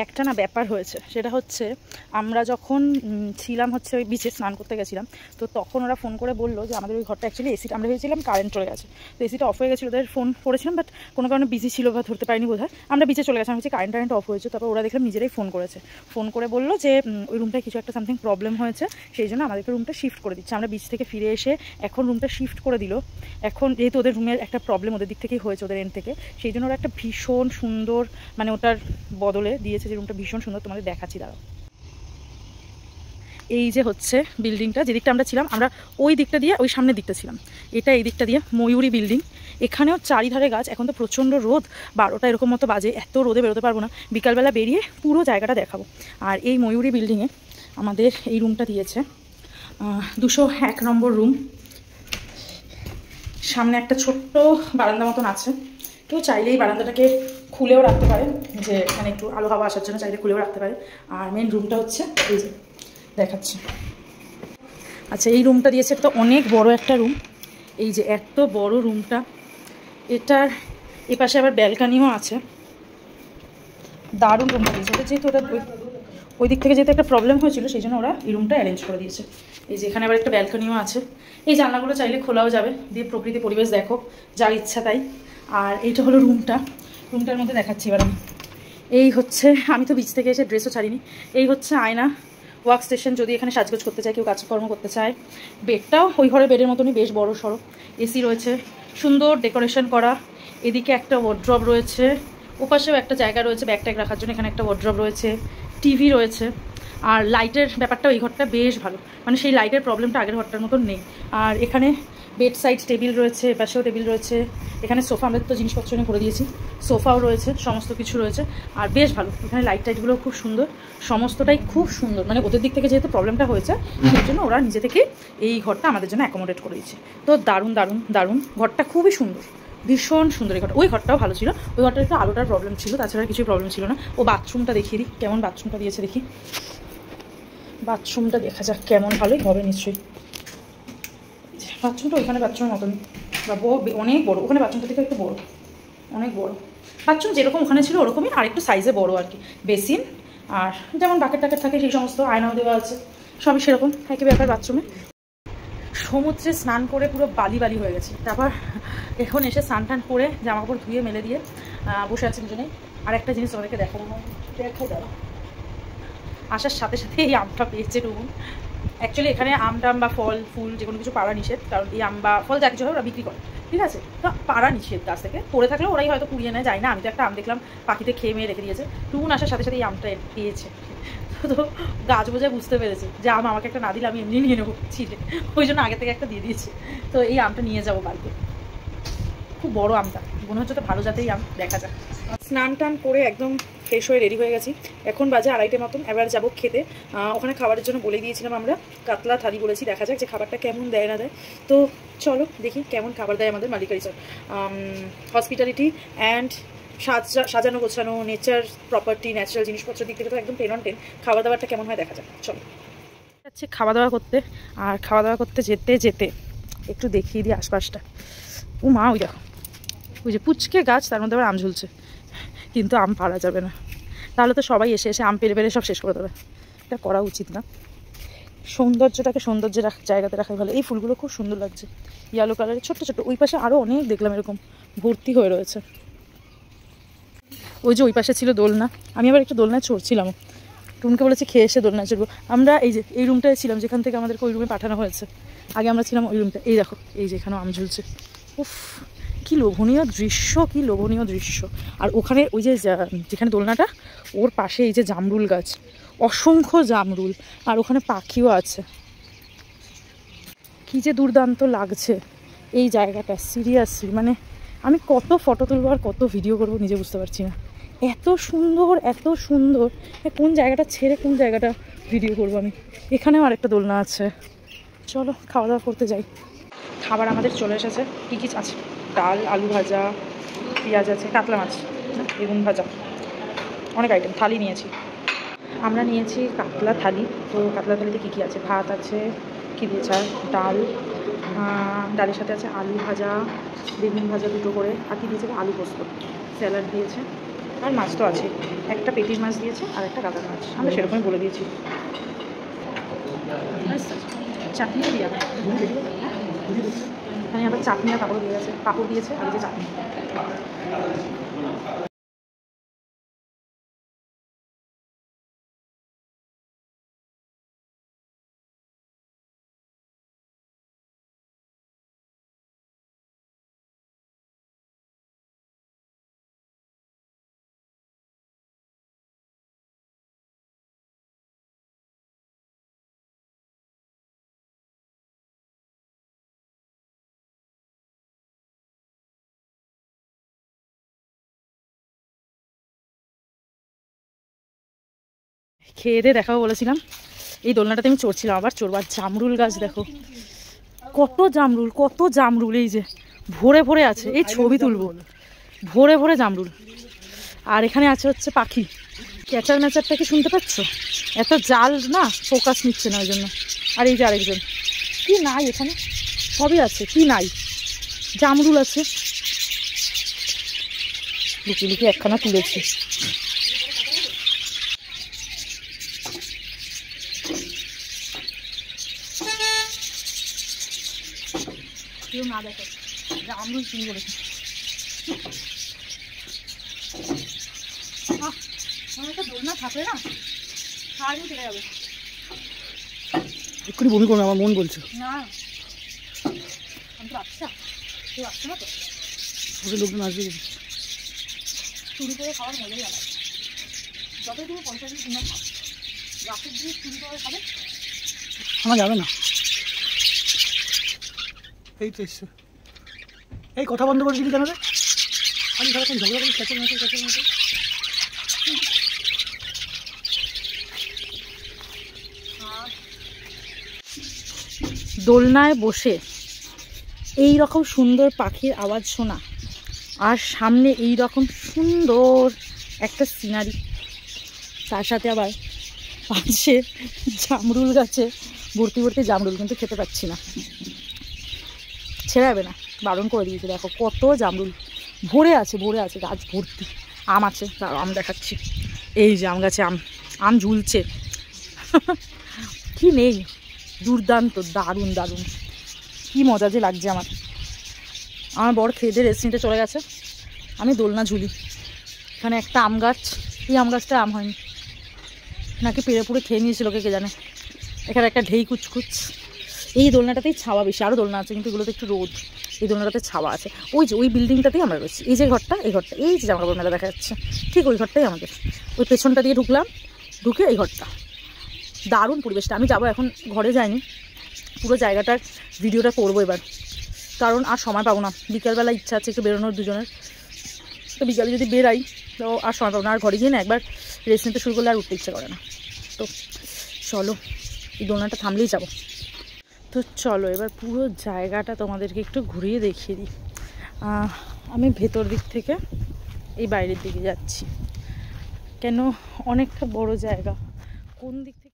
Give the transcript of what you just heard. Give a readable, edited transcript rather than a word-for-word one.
একটা না ব্যাপার হয়েছে, সেটা হচ্ছে আমরা যখন ছিলাম হচ্ছে ওই বিচে স্নান করতে গেছিলাম, তো তখন ওরা ফোন করে বললো যে আমাদের ওই ঘরটা অ্যাকচুয়ালি এসিটা, আমরা ভেবেছিলাম কারেন্ট চলে গেছে, তো এসিটা অফ হয়ে গেছিলো, ওদের ফোন করেছিলাম বাট কোনো কারণে বিজি ছিল বা ধরতে পারিনি বোধহয়, আমরা বিচে চলে গেছিলাম, হচ্ছে কারেন্ট অফ হয়েছে। তারপর ওরা দেখলাম নিজেরাই ফোন করেছে, ফোন করে বললো যে ওই রুমটায় কিছু একটা সামথিং প্রবলেম হয়েছে, সেই জন্য আমাদেরকে রুমটা শিফট করে দিচ্ছে। আমরা বিচ থেকে ফিরে এসে এখন রুমটা শিফট করে দিল। এখন যেহেতু ওদের রুমের একটা প্রবলেম ওদের দিক থেকেই হয়েছে, ওদের এন্ড থেকে, সেই জন্য ওরা একটা ভীষণ সুন্দর মানে ওটার বদলে দিয়েছে, যে রুমটা ভীষণ সুন্দর, তোমাদের দেখাচ্ছি দাঁড়াও। এই যে হচ্ছে বিল্ডিংটা, যে দিকটা আমরা ছিলাম, আমরা ওই দিকটা দিয়ে ওই সামনের দিকটা ছিলাম, এটা এই দিকটা দিয়ে ময়ূরী বিল্ডিং। এখানেও চারিধারে গাছ, এখন তো প্রচণ্ড রোদ, 12টা এরকম মতো বাজে, এত রোদে বেরোতে পারবো না, বিকালবেলা বেরিয়ে পুরো জায়গাটা দেখাবো। আর এই ময়ূরী বিল্ডিংয়ে আমাদের এই রুমটা দিয়েছে, 201 নম্বর রুম। সামনে একটা ছোট্ট বারান্দা মতন আছে, কেউ চাইলেই বারান্দাটাকে খুলেও রাখতে পারে, যে মানে একটু আলো হাওয়া আসার জন্য চাইলে খুলেও রাখতে পারে। আর মেন রুমটা হচ্ছে এই যে দেখাচ্ছে। আচ্ছা, এই রুমটা দিয়েছে তো অনেক বড় একটা রুম, এই যে এত বড় রুমটা, এটার এপাশে আবার ব্যালকানিও আছে, দারুণ রুমটা দিয়েছে। ওটা যেহেতু ওটা ওই দিক থেকে যেহেতু একটা প্রবলেম হয়েছিল, সেই জন্য ওরা এই রুমটা অ্যারেঞ্জ করে দিয়েছে। এই যে এখানে আবার একটা ব্যালকানিও আছে, এই জানলাগুলো চাইলে খোলাও যাবে, দিয়ে প্রকৃতি পরিবেশ দেখো যার ইচ্ছা তাই। আর এইটা হলো রুমটার মধ্যে দেখাচ্ছি এবার আমি। এই হচ্ছে, আমি তো বিচ থেকে এসে ড্রেসও ছাড়িনি, এই হচ্ছে আয়না, ওয়ার্ক স্টেশন, যদি এখানে সাজগোজ করতে চায়, কেউ কাজকর্ম করতে চায়। বেডটাও ওই ঘরের বেডের মতনই বেশ বড় সড়ো, এসি রয়েছে, সুন্দর ডেকোরেশন করা। এদিকে একটা ওয়ার্ড্রব রয়েছে, ওপাশেও একটা জায়গা রয়েছে ব্যাগ ট্যাগ রাখার জন্য, এখানে একটা ওয়ার্ড্রব রয়েছে, টিভি রয়েছে। আর লাইটের ব্যাপারটা ওই ঘরটা বেশ ভালো, মানে সেই লাইটের প্রবলেমটা আগের ঘরটার মতন নেই। আর এখানে বেড সাইড টেবিল রয়েছে, এপাশেও টেবিল রয়েছে, এখানে সোফা, আমরা তো জিনিসপত্র নিয়ে করে দিয়েছি, সোফাও রয়েছে, সমস্ত কিছু রয়েছে। আর বেশ ভালো, এখানে লাইট টাইটগুলো খুব সুন্দর, সমস্তটাই খুব সুন্দর, মানে ওদের দিক থেকে যেহেতু প্রবলেমটা হয়েছে, সেই জন্য ওরা নিজে থেকে এই ঘরটা আমাদের জন্য অ্যাকোমোডেট করে দিয়েছে। তো দারুণ দারুণ দারুণ, ঘরটা খুবই সুন্দর, ভীষণ সুন্দর এই ঘরটা। ওই ঘরটাও ভালো ছিল, ওই ঘরটার একটু আলোটার প্রবলেম ছিল, তাছাড়া কিছুই প্রবলেম ছিল না। ও বাথরুমটা দেখিয়ে দিই, কেমন বাথরুমটা দিয়েছে দেখি, বাথরুমটা দেখা যাক কেমন, ভালোই হবে নিশ্চয়ই। বাথরুমটা ওইখানে বাথরুমের মতন, বা অনেক বড়, ওখানে বাথরুমটা থেকে একটু বড়, অনেক বড় বাথরুম, যেরকম ওখানে ছিল ওরকমই, আর একটু সাইজে বড় আর কি। বেসিন আর যেমন বাকেট টাকেট থাকে সেই সমস্ত, আয়নাও দেওয়া আছে, সবই সেরকম একই ব্যাপার বাথরুমে। সমুদ্রে স্নান করে পুরো বালি বালি হয়ে গেছি, তারপর এখন এসে স্নান টান করে জামা কাপড় ধুয়ে মেলে দিয়ে বসে আছি দুজনে। আর একটা জিনিস তোমাদেরকে দেখাবো, দেখাই দাঁড়া। আসার সাথে সাথে এই আমটা পেয়েছে টুকুন। অ্যাকচুয়ালি এখানে আম টাম বা ফল ফুল যে কোনো কিছু পাড়া নিষেধ, কারণ এই আম বা ফল যা কিছু হয় ওরা বিক্রি করে, ঠিক আছে, তো পাড়া নিষেধ গাছ থেকে, পড়ে থাকলেও ওরাই হয়তো কুড়িয়ে নেয়, যায় না। আমি তো একটা আম দেখলাম পাখিতে খেয়ে মেয়ে রেখে দিয়েছে, টুকুন আসার সাথে সাথে এই আমটা পেয়েছে, তো গাছ বোঝায় বুঝতে পেরেছে যে আম আমাকে একটা না দিলে আমি এমনি নিয়ে নেবো ছিটে, ওই জন্য আগে থেকে একটা দিয়ে দিয়েছে। তো এই আমটা নিয়ে যাবো বাড়িতে, খুব বড় আমটা, মনে হচ্ছে তো ভালো জাতেই আম, দেখা যাক। স্নান টান করে একদম ফ্রেশ হয়ে রেডি হয়ে গেছি, এখন বাজে 2:30 মতন। এবার যাবো খেতে, ওখানে খাবারের জন্য বলে দিয়েছিলাম আমরা, কাতলা থালি বলেছি, দেখা যাক যে খাবারটা কেমন দেয় না দেয়। তো চলো দেখি কেমন খাবার দেয় আমাদের মালিকা রিসর্ট। হসপিটালিটি অ্যান্ড সাজানো গোছানো, নেচার প্রপার্টি, ন্যাচারাল জিনিসপত্র দিক থেকে তো একদম 10 on 10, খাওয়া দাওয়াটা কেমন হয় দেখা যাক। চলো যাচ্ছে খাওয়া দাওয়া করতে। আর খাওয়া দাওয়া করতে যেতে যেতে একটু দেখিয়ে দিই আশপাশটা। ও মা, ওই দেখো, ওই যে পুচকে গাছ, তার মধ্যে আবার আম ঝুলছে, কিন্তু আম পাড়া যাবে না, তাহলে তো সবাই এসে এসে আম পেরে পেরে সব শেষ করে দেবে, এটা করা উচিত না। সৌন্দর্যটাকে সৌন্দর্যের জায়গাতে রাখাই ভালো। এই ফুলগুলো খুব সুন্দর লাগছে, ইয়েলো কালারের, ছোট্ট ছোট্ট। ওই পাশে আরও অনেক দেখলাম এরকম ভর্তি হয়ে রয়েছে। ওই যে ওই পাশে ছিল দোলনা, আমি আবার একটু দোলনায় চড়ছিলাম, টুনকে বলেছে খেয়ে এসে দোলনায় চড়বো। আমরা এই যে এই রুমটায় ছিলাম, যেখান থেকে আমাদেরকে ওই রুমে পাঠানো হয়েছে, আগে আমরা ছিলাম ওই রুমটা। এই দেখো, এই যে এখানেও আম ঝুলছে, উফ কি লোভনীয় দৃশ্য, কি লোভনীয় দৃশ্য। আর ওখানে ওই যে যেখানে দোলনাটা, ওর পাশে এই যে জামরুল গাছ, অসংখ্য জামরুল, আর ওখানে পাখিও আছে। কি যে দুর্দান্ত লাগছে এই জায়গাটা, সিরিয়াসলি, মানে আমি কত ফটো তুলবো আর কত ভিডিও করবো নিজে বুঝতে পারছি না, এত সুন্দর এত সুন্দর। কোন জায়গাটা ছেড়ে কোন জায়গাটা ভিডিও করবো আমি। এখানেও আরেকটা দোলনা আছে, চলো খাওয়া দাওয়া করতে যাই। খাবার আমাদের চলে এসেছে, কী কী আছে, ডাল, আলু ভাজা, পেঁয়াজ আছে, কাতলা মাছ, বেগুন ভাজা, অনেক আইটেম। থালি নিয়েছি, আমরা নিয়েছি কাতলা থালি। তো কাতলা থালিতে কী কী আছে, ভাত আছে, কী দিয়েছে, আর ডাল, ডালের সাথে আছে আলু ভাজা, বেগুন ভাজা দুটো করে, আর কী দিয়েছে, আলু পোস্ত, স্যালাড দিয়েছে, আর মাছ তো আছে, একটা পেটির মাছ দিয়েছে আর একটা গাদার মাছ, আমরা সেরকমই বলে দিয়েছি। চাটনি দিয়া এখানে আবার চাটনি আর পাঁপড় দিয়ে গেছে, পাঁপড় দিয়েছে আর যে চাটনি। খেয়ে দিয়ে দেখাবো বলেছিলাম, এই দোলনাটাতে আমি চড়ছিলাম, আবার চড়বার। জামরুল গাছ দেখো, কত জামরুল, কত জামরুল, এই যে ভরে ভরে আছে, এই ছবি তুলবো, ভরে ভরে জামরুল। আর এখানে আছে হচ্ছে পাখি, ক্যাচার ম্যাচারটা কি শুনতে পাচ্ছ? এত জাল না, ফোকাস নিচ্ছে না ওই জন্য। আর এই যে আরেকজন, কি নাই এখানে, সবই আছে, কি নাই, জামরুল আছে, লুকিয়ে লুকিয়ে একখানা তুলেছি। কেউ না দেখে জামরুল চুরি করেছে। দোলনা থাকলে না সারাদিন চলে যাবে। এক্ষুনি বমি করবে, আমার মন বলছে না, আমি তো বাচ্চা, কেউ আসছে না তো, ওদের লোকজন আসবে। চুরি করে খাওয়ার মজাই আলাদা। যতই তুমি 50 দিন খাও, রাতের দিকে চুরি করে খাবে, আমার যাবে না। এই তো এসছে, এই কথা বন্ধ করে দিলি কেন রে? আমি সারাক্ষণ ঝগড়া করি, ক্যাচের মতো ক্যাচের মতো। দোলনায় বসে এই রকম সুন্দর পাখির আওয়াজ শোনা, আর সামনে এই রকম সুন্দর একটা সিনারি, তার সাথে আবার পাশে জামরুল গাছে ভর্তি ভর্তি জামরুল, কিন্তু খেতে পাচ্ছি না, ছেড়ে যাবে না, বারণ করে দিয়েছে। দেখো কত জামরুল ভরে আছে, ভরে আছে, গাছ ভর্তি। আম আছে, আম দেখাচ্ছি, এই যে আম গাছে আম, আম ঝুলছে কি নেই, দুর্দান্ত, দারুণ দারুণ, কি মজা যে লাগছে আমার। আমার বড় খেয়ে দিয়ে রেস্টুরেন্টে চলে গেছে, আমি দোলনা ঝুলি। এখানে একটা আম গাছ, এই আম গাছটা আম হয়নি নাকি পেড়ে পুড়ে খেয়ে নিয়েছিল কে জানে। এখানে একটা ঢেই কুচকুচ, এই দোলনাটাতেই ছাওয়া বেশি, আরও দোলনা আছে কিন্তু এগুলোতে একটু রোদ, এই দোলনাটাতে ছাওয়া আছে। ওই যে ওই বিল্ডিংটাতেই আমরা রয়েছি, এই যে ঘরটা, এই ঘরটা, এই যে জামা কাপড় মেলা দেখা যাচ্ছে, ঠিক ওই ঘরটাই আমাদের। ওই পেছনটা দিয়ে ঢুকলাম, ঢুকে এই ঘরটা, দারুণ পরিবেশটা। আমি যাবো, এখন ঘরে যাইনি, পুরো জায়গাটার ভিডিওটা করবো এবার, কারণ আর সময় পাবো না। বিকালবেলা ইচ্ছা আছে একটু বেরোনোর দুজনের, তো বিকালে যদি বেরাই তো আর সময় পাবো না, আর ঘরে গিয়ে না একবার রেস্ট নিতে শুরু করলে আর উঠতে ইচ্ছে করে না। তো চলো, এই দোলনাটা থামলেই যাবো। তো চলো এবার পুরো জায়গাটা তোমাদেরকে একটু ঘুরিয়ে দেখিয়ে দিই। আমি ভেতর দিক থেকে এই বাইরের দিকে যাচ্ছি, কেন অনেকটা বড় জায়গা, কোন দিক থেকে